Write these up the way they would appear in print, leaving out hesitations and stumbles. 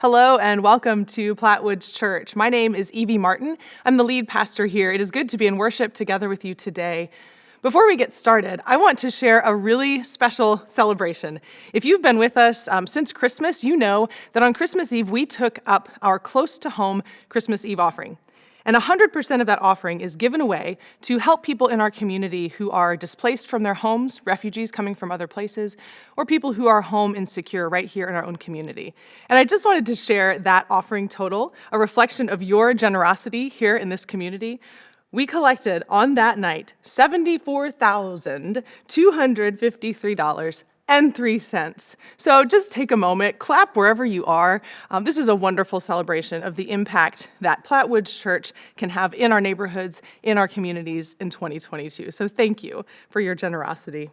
Hello and welcome to Plattwoods Church. My name is Evie Martin. I'm the lead pastor here. It is good to be in worship together with you today. Before we get started, I want to share a really special celebration. If you've been with us since Christmas, you know that on Christmas Eve we took up our close-to-home Christmas Eve offering. And 100% of that offering is given away to help people in our community who are displaced from their homes, refugees coming from other places, or people who are home insecure right here in our own community. And I just wanted to share that offering total, a reflection of your generosity here in this community. We collected on that night $74,253.03. So just take a moment, clap wherever you are. This is a wonderful celebration of the impact that Plattwoods Church can have in our neighborhoods, in our communities in 2022. So thank you for your generosity.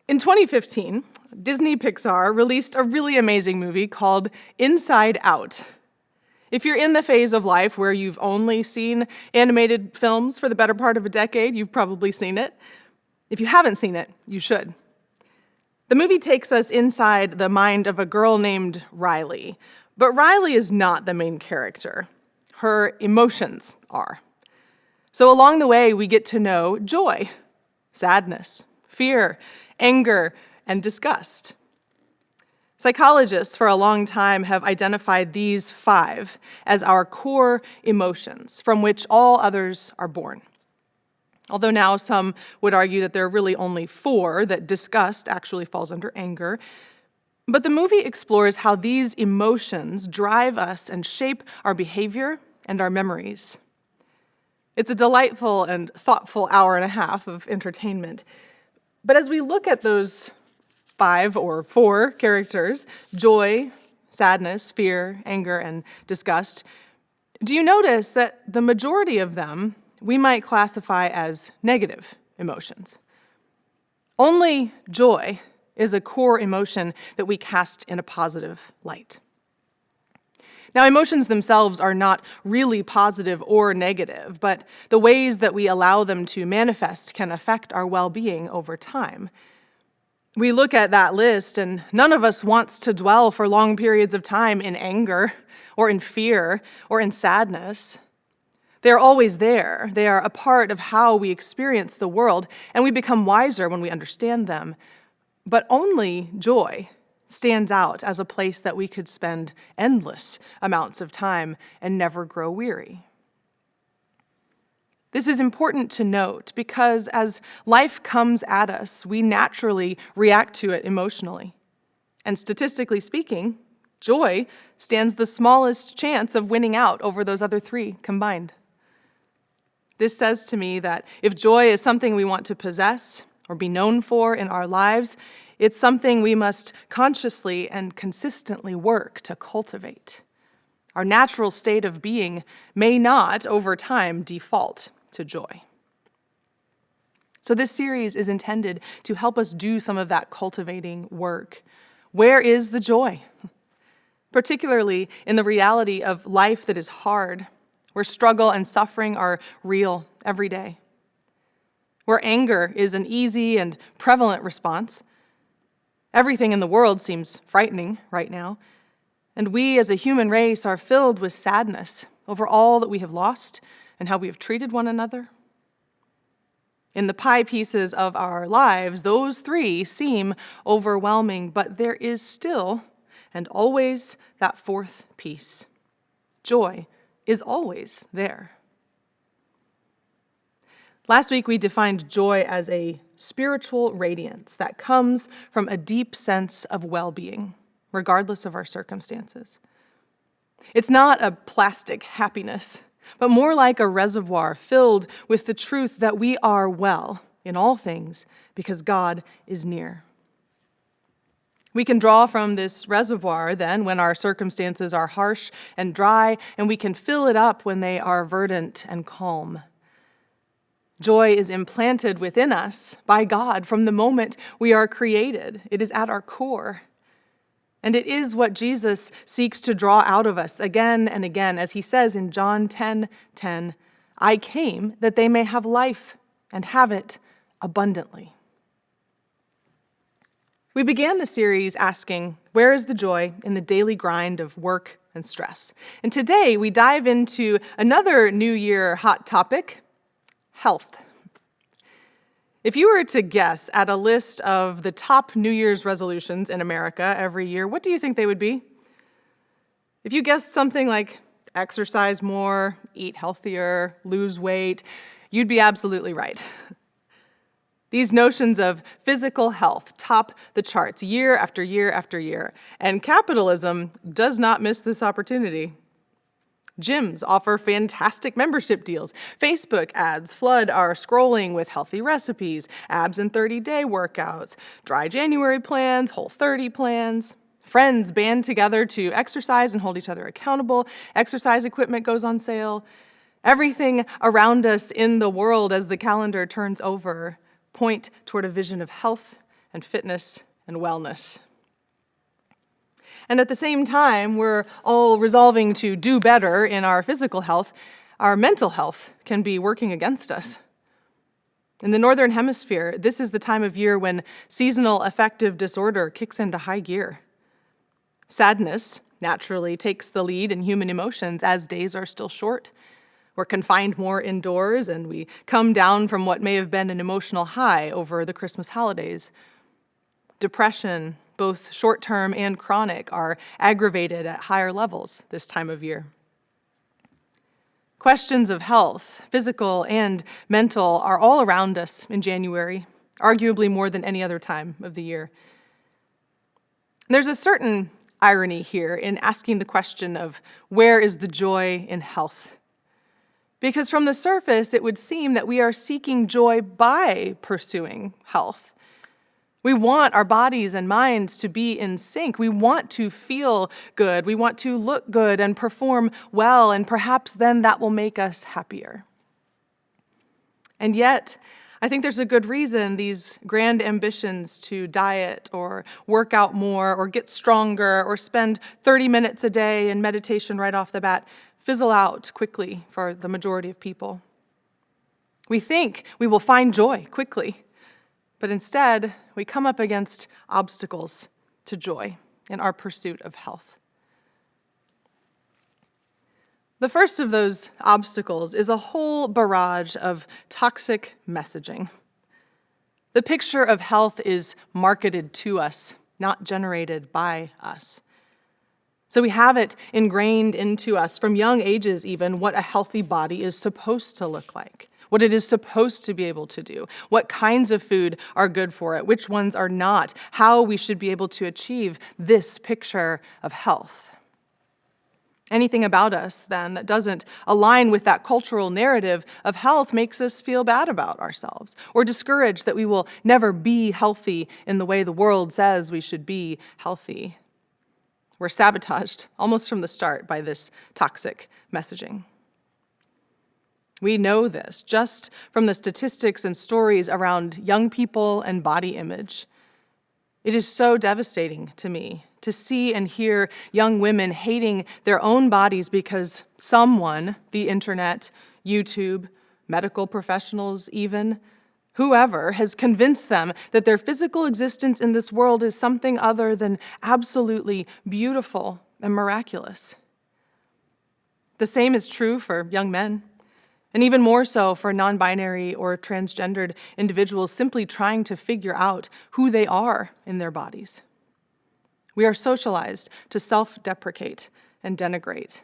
In 2015, Disney Pixar released a really amazing movie called Inside Out. If you're in the phase of life where you've only seen animated films for the better part of a decade, you've probably seen it. If you haven't seen it, you should. The movie takes us inside the mind of a girl named Riley, but Riley is not the main character. Her emotions are. So along the way, we get to know joy, sadness, fear, anger, and disgust. Psychologists for a long time have identified these 5 as our core emotions from which all others are born. Although now some would argue that there are really only 4, that disgust actually falls under anger. But the movie explores how these emotions drive us and shape our behavior and our memories. It's a delightful and thoughtful hour and a half of entertainment. But as we look at those 5 or 4 characters, joy, sadness, fear, anger, and disgust, do you notice that the majority of them we might classify as negative emotions? Only joy is a core emotion that we cast in a positive light. Now, emotions themselves are not really positive or negative, but the ways that we allow them to manifest can affect our well-being over time. We look at that list, and none of us wants to dwell for long periods of time in anger or in fear or in sadness. They're always there. They are a part of how we experience the world, and we become wiser when we understand them. But only joy stands out as a place that we could spend endless amounts of time and never grow weary. This is important to note because as life comes at us, we naturally react to it emotionally. And statistically speaking, joy stands the smallest chance of winning out over those other 3 combined. This says to me that if joy is something we want to possess or be known for in our lives, it's something we must consciously and consistently work to cultivate. Our natural state of being may not, over time, default to joy. So this series is intended to help us do some of that cultivating work. Where is the joy? Particularly in the reality of life that is hard, where struggle and suffering are real every day, where anger is an easy and prevalent response. Everything in the world seems frightening right now, and we as a human race are filled with sadness over all that we have lost and how we have treated one another. In the pie pieces of our lives, those 3 seem overwhelming, but there is still and always that 4th piece. Joy is always there. Last week, we defined joy as a spiritual radiance that comes from a deep sense of well-being, regardless of our circumstances. It's not a plastic happiness, but more like a reservoir filled with the truth that we are well in all things because God is near. We can draw from this reservoir then when our circumstances are harsh and dry, and we can fill it up when they are verdant and calm. Joy is implanted within us by God from the moment we are created. It is at our core. And it is what Jesus seeks to draw out of us again and again, as he says in John 10:10, "I came that they may have life and have it abundantly." We began the series asking, where is the joy in the daily grind of work and stress? And today we dive into another New Year hot topic, health. If you were to guess at a list of the top New Year's resolutions in America every year, what do you think they would be? If you guessed something like exercise more, eat healthier, lose weight, you'd be absolutely right. These notions of physical health top the charts year after year after year, and capitalism does not miss this opportunity. Gyms offer fantastic membership deals. Facebook ads flood our scrolling with healthy recipes, abs in 30-day workouts, dry January plans, Whole30 plans. Friends band together to exercise and hold each other accountable. Exercise equipment goes on sale. Everything around us in the world as the calendar turns over point toward a vision of health and fitness and wellness. And at the same time, we're all resolving to do better in our physical health. Our mental health can be working against us. In the Northern Hemisphere, this is the time of year when seasonal affective disorder kicks into high gear. Sadness naturally takes the lead in human emotions as days are still short. We're confined more indoors, and we come down from what may have been an emotional high over the Christmas holidays. Depression, both short-term and chronic, are aggravated at higher levels this time of year. Questions of health, physical and mental, are all around us in January, arguably more than any other time of the year. There's a certain irony here in asking the question of where is the joy in health? Because from the surface, it would seem that we are seeking joy by pursuing health. We want our bodies and minds to be in sync. We want to feel good. We want to look good and perform well, and perhaps then that will make us happier. And yet, I think there's a good reason these grand ambitions to diet or work out more or get stronger or spend 30 minutes a day in meditation right off the bat fizzle out quickly for the majority of people. We think we will find joy quickly, but instead we come up against obstacles to joy in our pursuit of health. The first of those obstacles is a whole barrage of toxic messaging. The picture of health is marketed to us, not generated by us. So we have it ingrained into us from young ages even what a healthy body is supposed to look like, what it is supposed to be able to do, what kinds of food are good for it, which ones are not, how we should be able to achieve this picture of health. Anything about us, then, that doesn't align with that cultural narrative of health makes us feel bad about ourselves or discouraged that we will never be healthy in the way the world says we should be healthy. We're sabotaged almost from the start by this toxic messaging. We know this just from the statistics and stories around young people and body image. It is so devastating to me to see and hear young women hating their own bodies because someone, the internet, YouTube, medical professionals even, whoever, has convinced them that their physical existence in this world is something other than absolutely beautiful and miraculous. The same is true for young men, and even more so for non-binary or transgendered individuals simply trying to figure out who they are in their bodies. We are socialized to self-deprecate and denigrate.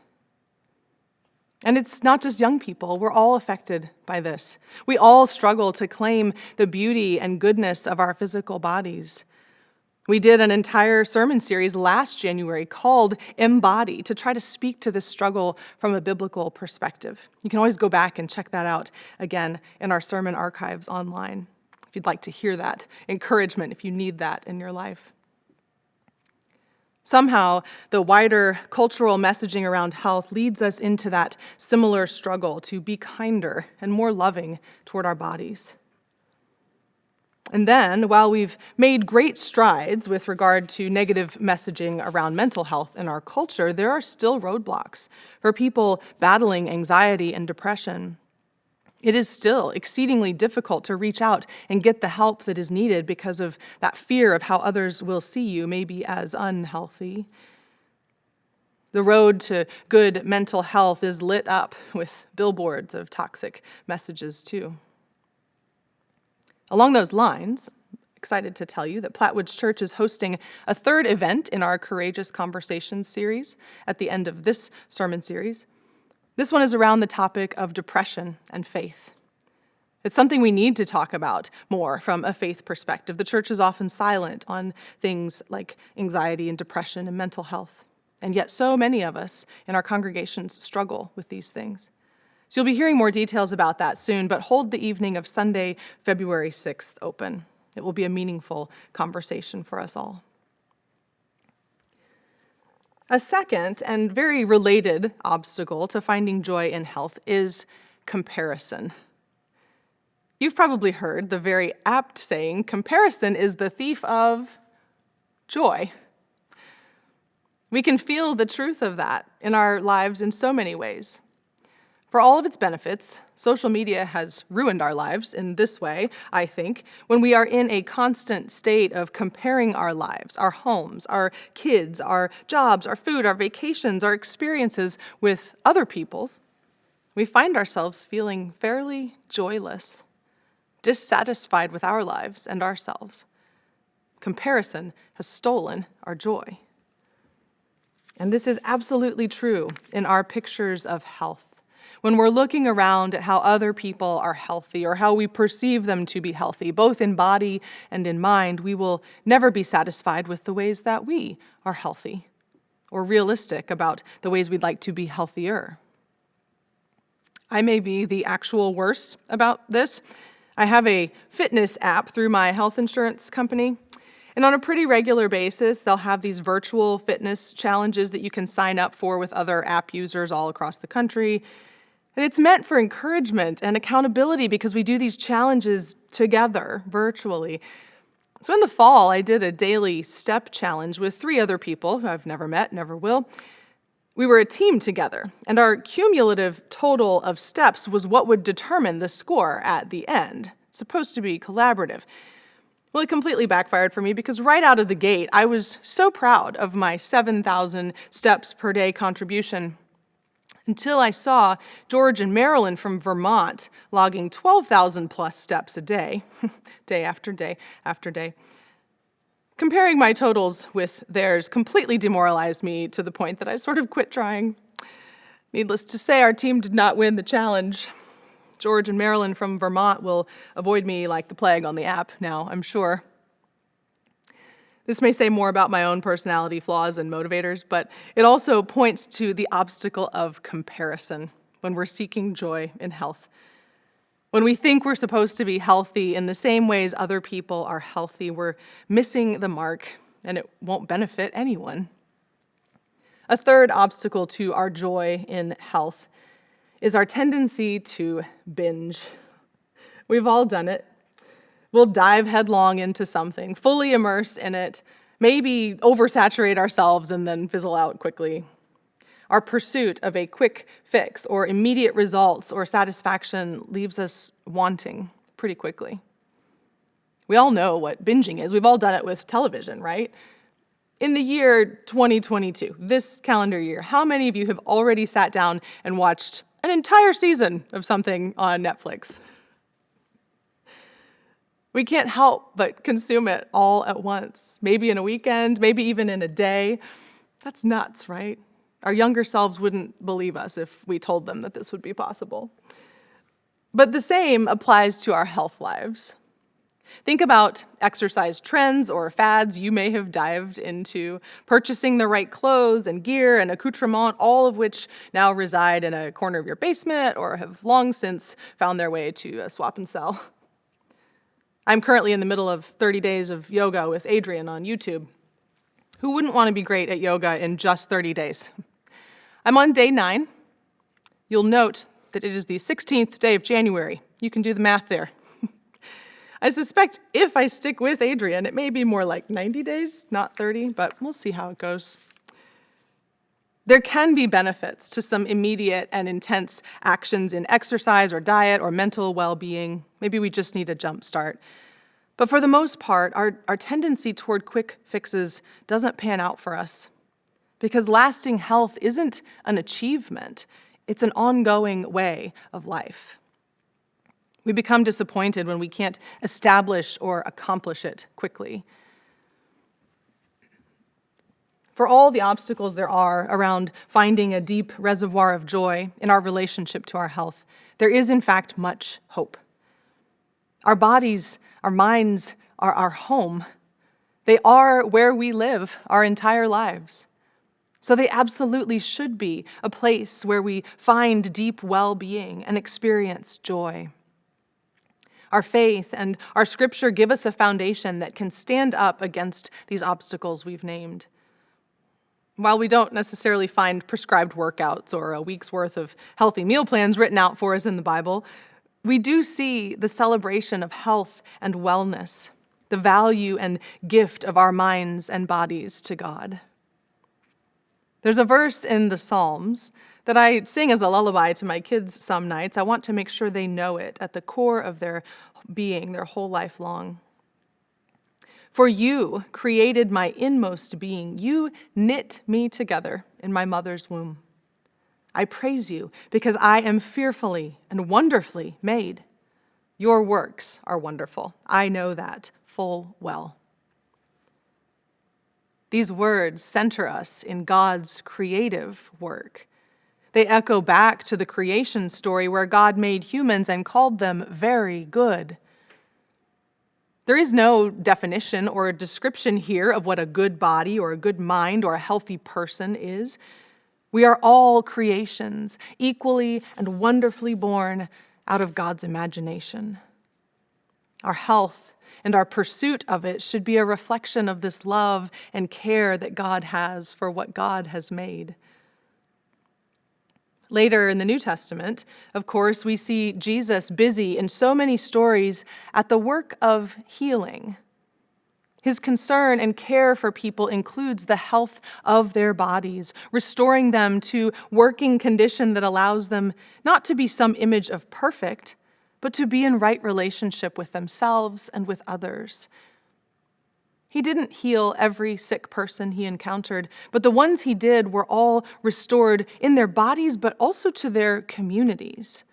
And it's not just young people. We're all affected by this. We all struggle to claim the beauty and goodness of our physical bodies. We did an entire sermon series last January called Embody to try to speak to this struggle from a biblical perspective. You can always go back and check that out again in our sermon archives online if you'd like to hear that encouragement, if you need that in your life. Somehow, the wider cultural messaging around health leads us into that similar struggle to be kinder and more loving toward our bodies. And then, while we've made great strides with regard to negative messaging around mental health in our culture, there are still roadblocks for people battling anxiety and depression. It is still exceedingly difficult to reach out and get the help that is needed because of that fear of how others will see you, maybe as unhealthy. The road to good mental health is lit up with billboards of toxic messages, too. Along those lines, I'm excited to tell you that Plattwoods Church is hosting a third event in our Courageous Conversations series at the end of this sermon series. This one is around the topic of depression and faith. It's something we need to talk about more from a faith perspective. The church is often silent on things like anxiety and depression and mental health. And yet so many of us in our congregations struggle with these things. So you'll be hearing more details about that soon, but hold the evening of Sunday, February 6th open. It will be a meaningful conversation for us all. A second and very related obstacle to finding joy in health is comparison. You've probably heard the very apt saying, comparison is the thief of joy. We can feel the truth of that in our lives in so many ways. For all of its benefits, social media has ruined our lives in this way, I think, when we are in a constant state of comparing our lives, our homes, our kids, our jobs, our food, our vacations, our experiences with other people's. We find ourselves feeling fairly joyless, dissatisfied with our lives and ourselves. Comparison has stolen our joy. And this is absolutely true in our pictures of health. When we're looking around at how other people are healthy or how we perceive them to be healthy, both in body and in mind, we will never be satisfied with the ways that we are healthy or realistic about the ways we'd like to be healthier. I may be the actual worst about this. I have a fitness app through my health insurance company. And on a pretty regular basis, they'll have these virtual fitness challenges that you can sign up for with other app users all across the country. And it's meant for encouragement and accountability because we do these challenges together virtually. So in the fall, I did a daily step challenge with 3 other people who I've never met, never will. We were a team together, and our cumulative total of steps was what would determine the score at the end. It's supposed to be collaborative. Well, it completely backfired for me because right out of the gate, I was so proud of my 7,000 steps per day contribution until I saw George and Marilyn from Vermont logging 12,000 plus steps a day, day after day after day. Comparing my totals with theirs completely demoralized me to the point that I sort of quit trying. Needless to say, our team did not win the challenge. George and Marilyn from Vermont will avoid me like the plague on the app now, I'm sure. This may say more about my own personality flaws and motivators, but it also points to the obstacle of comparison when we're seeking joy in health. When we think we're supposed to be healthy in the same ways other people are healthy, we're missing the mark, and it won't benefit anyone. A third obstacle to our joy in health is our tendency to binge. We've all done it. We'll dive headlong into something, fully immerse in it, maybe oversaturate ourselves and then fizzle out quickly. Our pursuit of a quick fix or immediate results or satisfaction leaves us wanting pretty quickly. We all know what binging is. We've all done it with television, right? In the year 2022, this calendar year, how many of you have already sat down and watched an entire season of something on Netflix? We can't help but consume it all at once, maybe in a weekend, maybe even in a day. That's nuts, right? Our younger selves wouldn't believe us if we told them that this would be possible. But the same applies to our health lives. Think about exercise trends or fads you may have dived into, purchasing the right clothes and gear and accoutrement, all of which now reside in a corner of your basement or have long since found their way to a swap and sell. I'm currently in the middle of 30 days of yoga with Adrian on YouTube. Who wouldn't want to be great at yoga in just 30 days? I'm on day 9. You'll note that it is the 16th day of January. You can do the math there. I suspect if I stick with Adrian, it may be more like 90 days, not 30, but we'll see how it goes. There can be benefits to some immediate and intense actions in exercise or diet or mental well-being. Maybe we just need a jump start. But for the most part, our tendency toward quick fixes doesn't pan out for us, because lasting health isn't an achievement, it's an ongoing way of life. We become disappointed when we can't establish or accomplish it quickly. For all the obstacles there are around finding a deep reservoir of joy in our relationship to our health, there is in fact much hope. Our bodies, our minds are our home. They are where we live our entire lives. So they absolutely should be a place where we find deep well-being and experience joy. Our faith and our scripture give us a foundation that can stand up against these obstacles we've named. While we don't necessarily find prescribed workouts or a week's worth of healthy meal plans written out for us in the Bible, we do see the celebration of health and wellness, the value and gift of our minds and bodies to God. There's a verse in the Psalms that I sing as a lullaby to my kids some nights. I want to make sure they know it at the core of their being, their whole life long. For you created my inmost being. You knit me together in my mother's womb. I praise you because I am fearfully and wonderfully made. Your works are wonderful. I know that full well. These words center us in God's creative work. They echo back to the creation story where God made humans and called them very good. There is no definition or description here of what a good body or a good mind or a healthy person is. We are all creations, equally and wonderfully born out of God's imagination. Our health and our pursuit of it should be a reflection of this love and care that God has for what God has made. Later in the New Testament, of course, we see Jesus busy in so many stories at the work of healing. His concern and care for people includes the health of their bodies, restoring them to working condition that allows them not to be some image of perfect, but to be in right relationship with themselves and with others. He didn't heal every sick person he encountered, but the ones he did were all restored in their bodies, but also to their communities.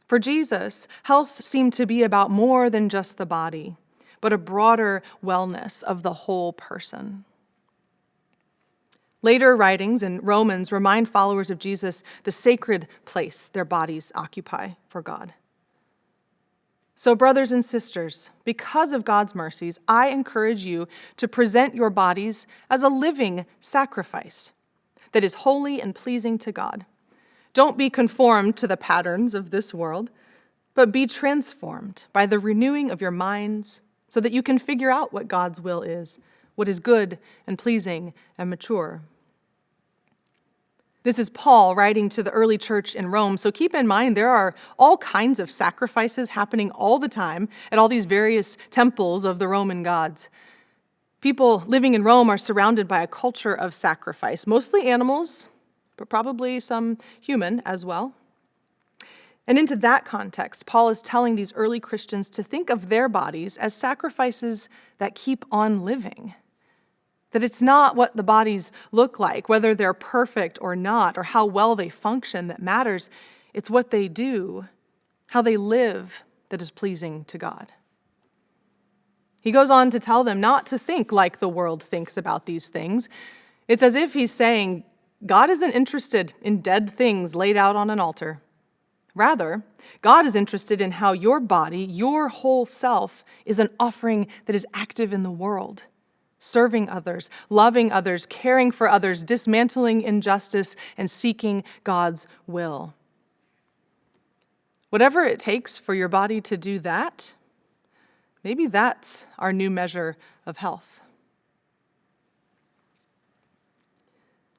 For Jesus, health seemed to be about more than just the body, but a broader wellness of the whole person. Later writings in Romans remind followers of Jesus the sacred place their bodies occupy for God. So, brothers and sisters, because of God's mercies, I encourage you to present your bodies as a living sacrifice that is holy and pleasing to God. Don't be conformed to the patterns of this world, but be transformed by the renewing of your minds so that you can figure out what God's will is, what is good and pleasing and mature. This is Paul writing to the early church in Rome, so keep in mind there are all kinds of sacrifices happening all the time at all these various temples of the Roman gods. People living in Rome are surrounded by a culture of sacrifice, mostly animals, but probably some human as well. And into that context, Paul is telling these early Christians to think of their bodies as sacrifices that keep on living. That it's not what the bodies look like, whether they're perfect or not, or how well they function that matters. It's what they do, how they live, that is pleasing to God. He goes on to tell them not to think like the world thinks about these things. It's as if he's saying, God isn't interested in dead things laid out on an altar. Rather, God is interested in how your body, your whole self, is an offering that is active in the world, serving others, loving others, caring for others, dismantling injustice, and seeking God's will. Whatever it takes for your body to do that, maybe that's our new measure of health.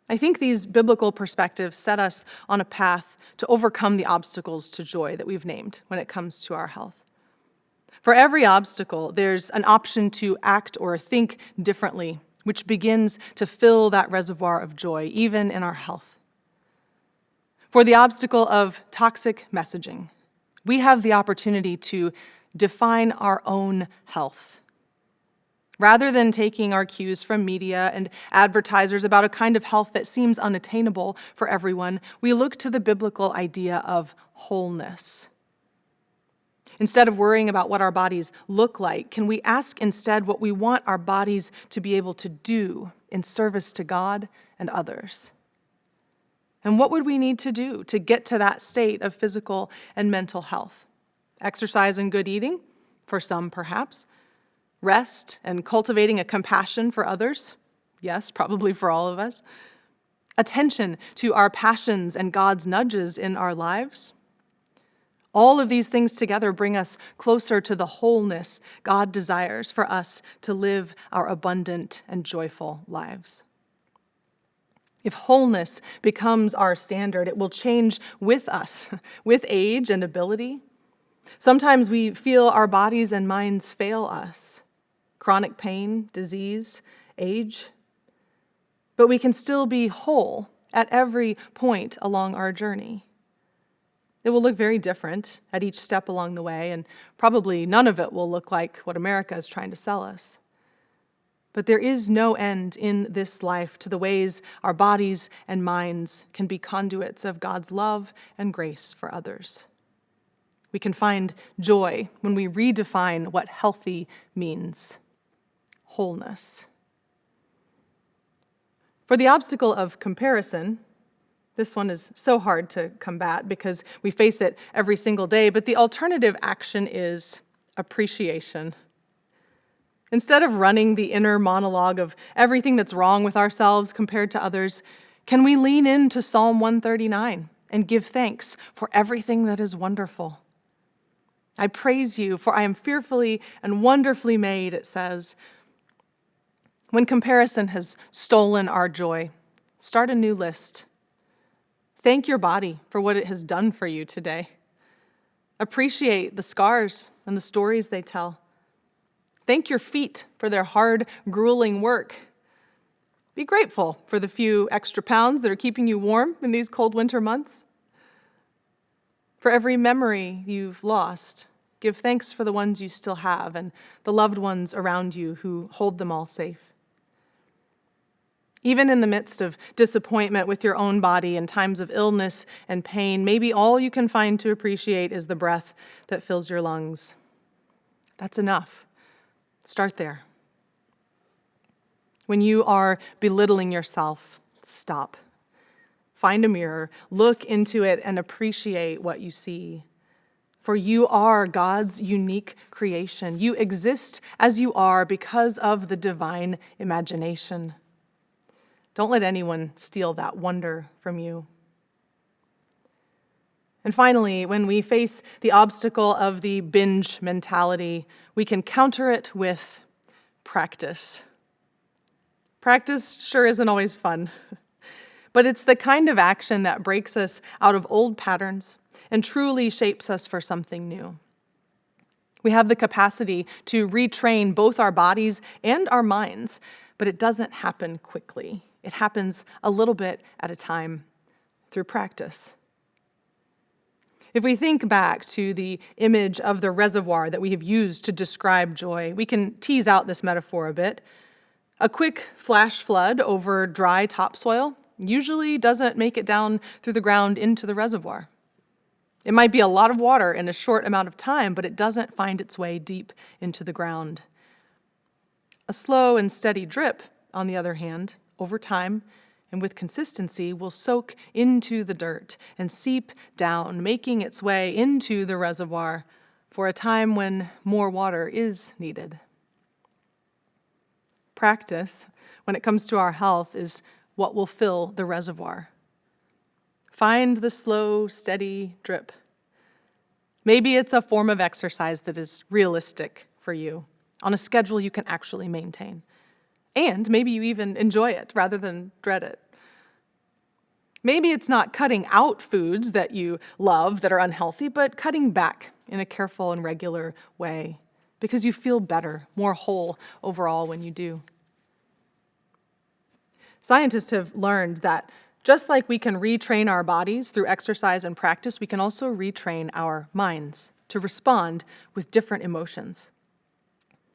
I think these biblical perspectives set us on a path to overcome the obstacles to joy that we've named when it comes to our health. For every obstacle, there's an option to act or think differently which begins to fill that reservoir of joy, even in our health. For the obstacle of toxic messaging, we have the opportunity to define our own health. Rather than taking our cues from media and advertisers about a kind of health that seems unattainable for everyone, we look to the biblical idea of wholeness. Instead of worrying about what our bodies look like, can we ask instead what we want our bodies to be able to do in service to God and others? And what would we need to do to get to that state of physical and mental health? Exercise and good eating, for some perhaps. Rest and cultivating a compassion for others, yes, probably for all of us. Attention to our passions and God's nudges in our lives. All of these things together bring us closer to the wholeness God desires for us to live our abundant and joyful lives. If wholeness becomes our standard, it will change with us, with age and ability. Sometimes we feel our bodies and minds fail us. Chronic pain, disease, age. But we can still be whole at every point along our journey. It will look very different at each step along the way, and probably none of it will look like what America is trying to sell us. But there is no end in this life to the ways our bodies and minds can be conduits of God's love and grace for others. We can find joy when we redefine what healthy means. Wholeness. For the obstacle of comparison, this one is so hard to combat because we face it every single day, but the alternative action is appreciation. Instead of running the inner monologue of everything that's wrong with ourselves compared to others, can we lean into Psalm 139 and give thanks for everything that is wonderful? I praise you, for I am fearfully and wonderfully made, it says. When comparison has stolen our joy, start a new list. Thank your body for what it has done for you today. Appreciate the scars and the stories they tell. Thank your feet for their hard, grueling work. Be grateful for the few extra pounds that are keeping you warm in these cold winter months. For every memory you've lost, give thanks for the ones you still have and the loved ones around you who hold them all safe. Even in the midst of disappointment with your own body and times of illness and pain, maybe all you can find to appreciate is the breath that fills your lungs. That's enough. Start there. When you are belittling yourself, stop. Find a mirror, look into it, and appreciate what you see. For you are God's unique creation. You exist as you are because of the divine imagination. Don't let anyone steal that wonder from you. And finally, when we face the obstacle of the binge mentality, we can counter it with practice. Practice sure isn't always fun, but it's the kind of action that breaks us out of old patterns and truly shapes us for something new. We have the capacity to retrain both our bodies and our minds, but it doesn't happen quickly. It happens a little bit at a time through practice. If we think back to the image of the reservoir that we have used to describe joy, we can tease out this metaphor a bit. A quick flash flood over dry topsoil usually doesn't make it down through the ground into the reservoir. It might be a lot of water in a short amount of time, but it doesn't find its way deep into the ground. A slow and steady drip, on the other hand, over time and with consistency, will soak into the dirt and seep down, making its way into the reservoir for a time when more water is needed. Practice, when it comes to our health, is what will fill the reservoir. Find the slow, steady drip. Maybe it's a form of exercise that is realistic for you, on a schedule you can actually maintain. And maybe you even enjoy it rather than dread it. Maybe it's not cutting out foods that you love that are unhealthy, but cutting back in a careful and regular way because you feel better, more whole overall when you do. Scientists have learned that just like we can retrain our bodies through exercise and practice, we can also retrain our minds to respond with different emotions.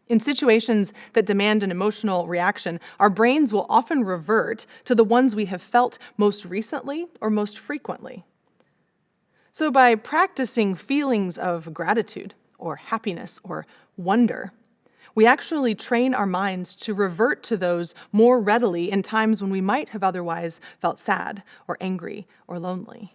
In situations that demand an emotional reaction, our brains will often revert to the ones we have felt most recently or most frequently. So by practicing feelings of gratitude or happiness or wonder, we actually train our minds to revert to those more readily in times when we might have otherwise felt sad or angry or lonely.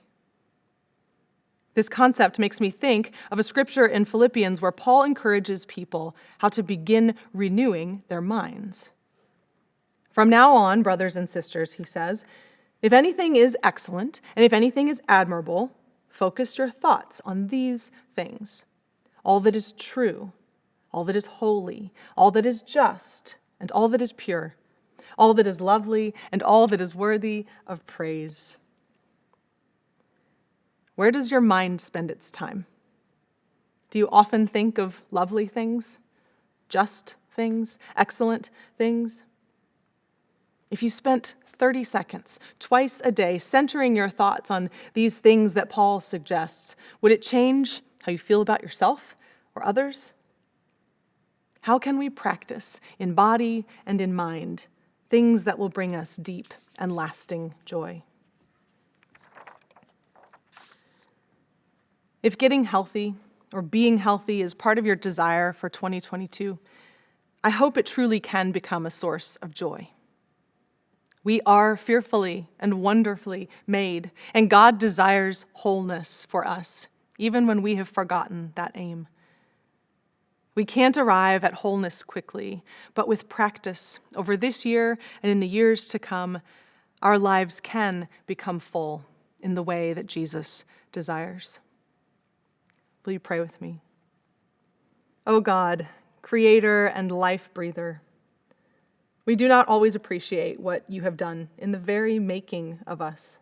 This concept makes me think of a scripture in Philippians where Paul encourages people how to begin renewing their minds. From now on, brothers and sisters, he says, if anything is excellent and if anything is admirable, focus your thoughts on these things. All that is true, all that is holy, all that is just, and all that is pure, all that is lovely, and all that is worthy of praise. Where does your mind spend its time? Do you often think of lovely things, just things, excellent things? If you spent 30 seconds twice a day centering your thoughts on these things that Paul suggests, would it change how you feel about yourself or others? How can we practice in body and in mind things that will bring us deep and lasting joy? If getting healthy or being healthy is part of your desire for 2022, I hope it truly can become a source of joy. We are fearfully and wonderfully made, and God desires wholeness for us, even when we have forgotten that aim. We can't arrive at wholeness quickly, but with practice over this year and in the years to come, our lives can become full in the way that Jesus desires. Will you pray with me? O God, creator and life breather, we do not always appreciate what you have done in the very making of us.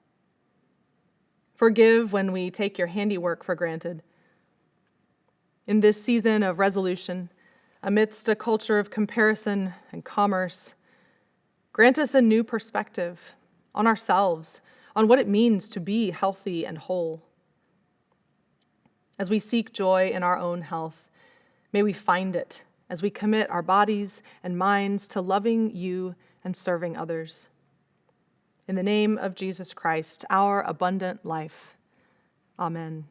Forgive when we take your handiwork for granted. In this season of resolution, amidst a culture of comparison and commerce, grant us a new perspective on ourselves, on what it means to be healthy and whole. As we seek joy in our own health, may we find it as we commit our bodies and minds to loving you and serving others. In the name of Jesus Christ, our abundant life. Amen.